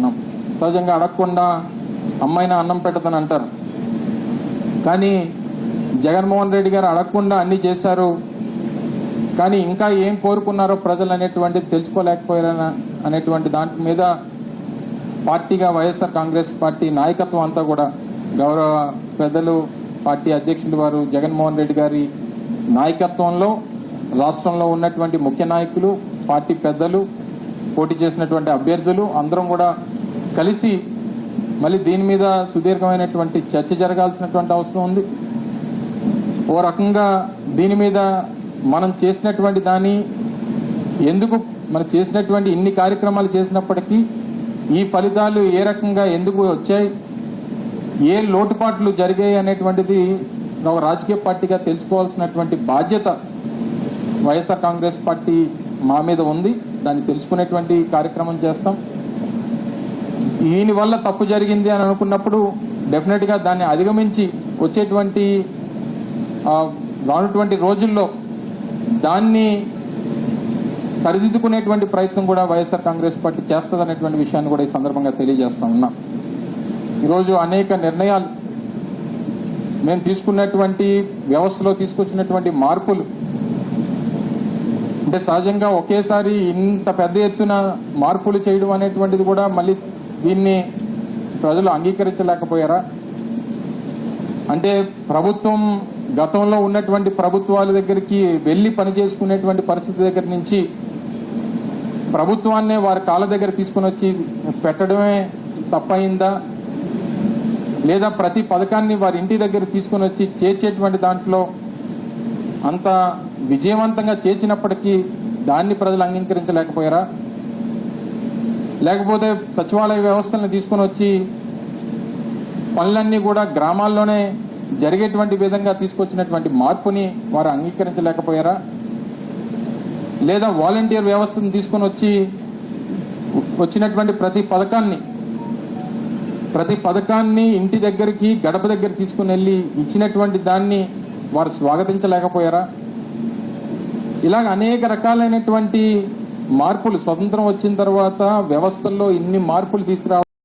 ఉన్నాం. సహజంగా అడగకుండా అమ్మాయినా అన్నం పెట్టదని అంటారు. కానీ జగన్మోహన్ రెడ్డి గారు అడగకుండా అన్నీ చేశారు. కానీ ఇంకా ఏం కోరుకున్నారో ప్రజలు అనేటువంటిది తెలుసుకోలేకపోయారని అనేటువంటి దాని మీద పార్టీగా వైఎస్ఆర్ కాంగ్రెస్ పార్టీ నాయకత్వం అంతా కూడా గౌరవ పెద్దలు పార్టీ అధ్యక్షులు వారు జగన్మోహన్ రెడ్డి గారి నాయకత్వంలో రాష్ట్రంలో ఉన్నటువంటి ముఖ్య నాయకులు, పార్టీ పెద్దలు, పోటీ చేసినటువంటి అభ్యర్థులు అందరం కూడా కలిసి మళ్ళీ దీని మీద సుదీర్ఘమైనటువంటి చర్చ జరగాల్సినటువంటి అవసరం ఉంది. ఓ రకంగా దీని మీద మనం చేసినటువంటి దాన్ని ఎందుకు మనం చేసినటువంటి ఇన్ని కార్యక్రమాలు చేసినప్పటికీ ఈ ఫలితాలు ఏ రకంగా ఎందుకు వచ్చాయి, ఏ లోటుపాట్లు జరిగాయి అనేటువంటిది ఒక రాజకీయ పార్టీగా తెలుసుకోవాల్సినటువంటి బాధ్యత వైఎస్ఆర్ కాంగ్రెస్ పార్టీ మా మీద ఉంది. దాన్ని తెలుసుకునేటువంటి కార్యక్రమం చేస్తాం. దీనివల్ల తప్పు జరిగింది అని అనుకున్నప్పుడు డెఫినెట్గా దాన్ని అధిగమించి వచ్చేటువంటి రానున్నటువంటి రోజుల్లో దాన్ని సరిదిద్దుకునేటువంటి ప్రయత్నం కూడా వైఎస్ఆర్ కాంగ్రెస్ పార్టీ చేస్తుందనేటువంటి విషయాన్ని కూడా ఈ సందర్భంగా తెలియజేస్తా ఉన్నాం. ఈరోజు అనేక నిర్ణయాలు మేము తీసుకున్నటువంటి వ్యవస్థలో తీసుకొచ్చినటువంటి మార్పులు అంటే సహజంగా ఒకేసారి ఇంత పెద్ద ఎత్తున మార్పులు చేయడం అనేటువంటిది కూడా మళ్ళీ దీన్ని ప్రజలు అంగీకరించలేకపోయారా? అంటే ప్రభుత్వం గతంలో ఉన్నటువంటి ప్రభుత్వాల దగ్గరికి వెళ్ళి పనిచేసుకునేటువంటి పరిస్థితి దగ్గర నుంచి ప్రభుత్వాన్నే వారి కాళ్ళ దగ్గర తీసుకుని వచ్చి పెట్టడమే తప్పయిందా, లేదా ప్రతి పథకాన్ని వారి ఇంటి దగ్గర తీసుకుని వచ్చి చేర్చేటువంటి దాంట్లో అంత విజయవంతంగా చేర్చినప్పటికీ దాన్ని ప్రజలు అంగీకరించలేకపోయారా? లేకపోతే సచివాలయ వ్యవస్థలను తీసుకుని వచ్చి పనులన్నీ కూడా గ్రామాల్లోనే జరిగేటువంటి విధంగా తీసుకొచ్చినటువంటి మార్పుని వారు అంగీకరించలేకపోయారా? లేదా వాలంటీర్ వ్యవస్థను తీసుకొని వచ్చినటువంటి ప్రతి పథకాన్ని ఇంటి దగ్గరికి గడప దగ్గర తీసుకుని వెళ్ళి ఇచ్చినటువంటి దాన్ని వారు స్వాగతించలేకపోయారా? ఇలాగ అనేక రకాలైనటువంటి మార్పులు స్వతంత్రం వచ్చిన తర్వాత వ్యవస్థల్లో ఇన్ని మార్పులు తీసుకురావడం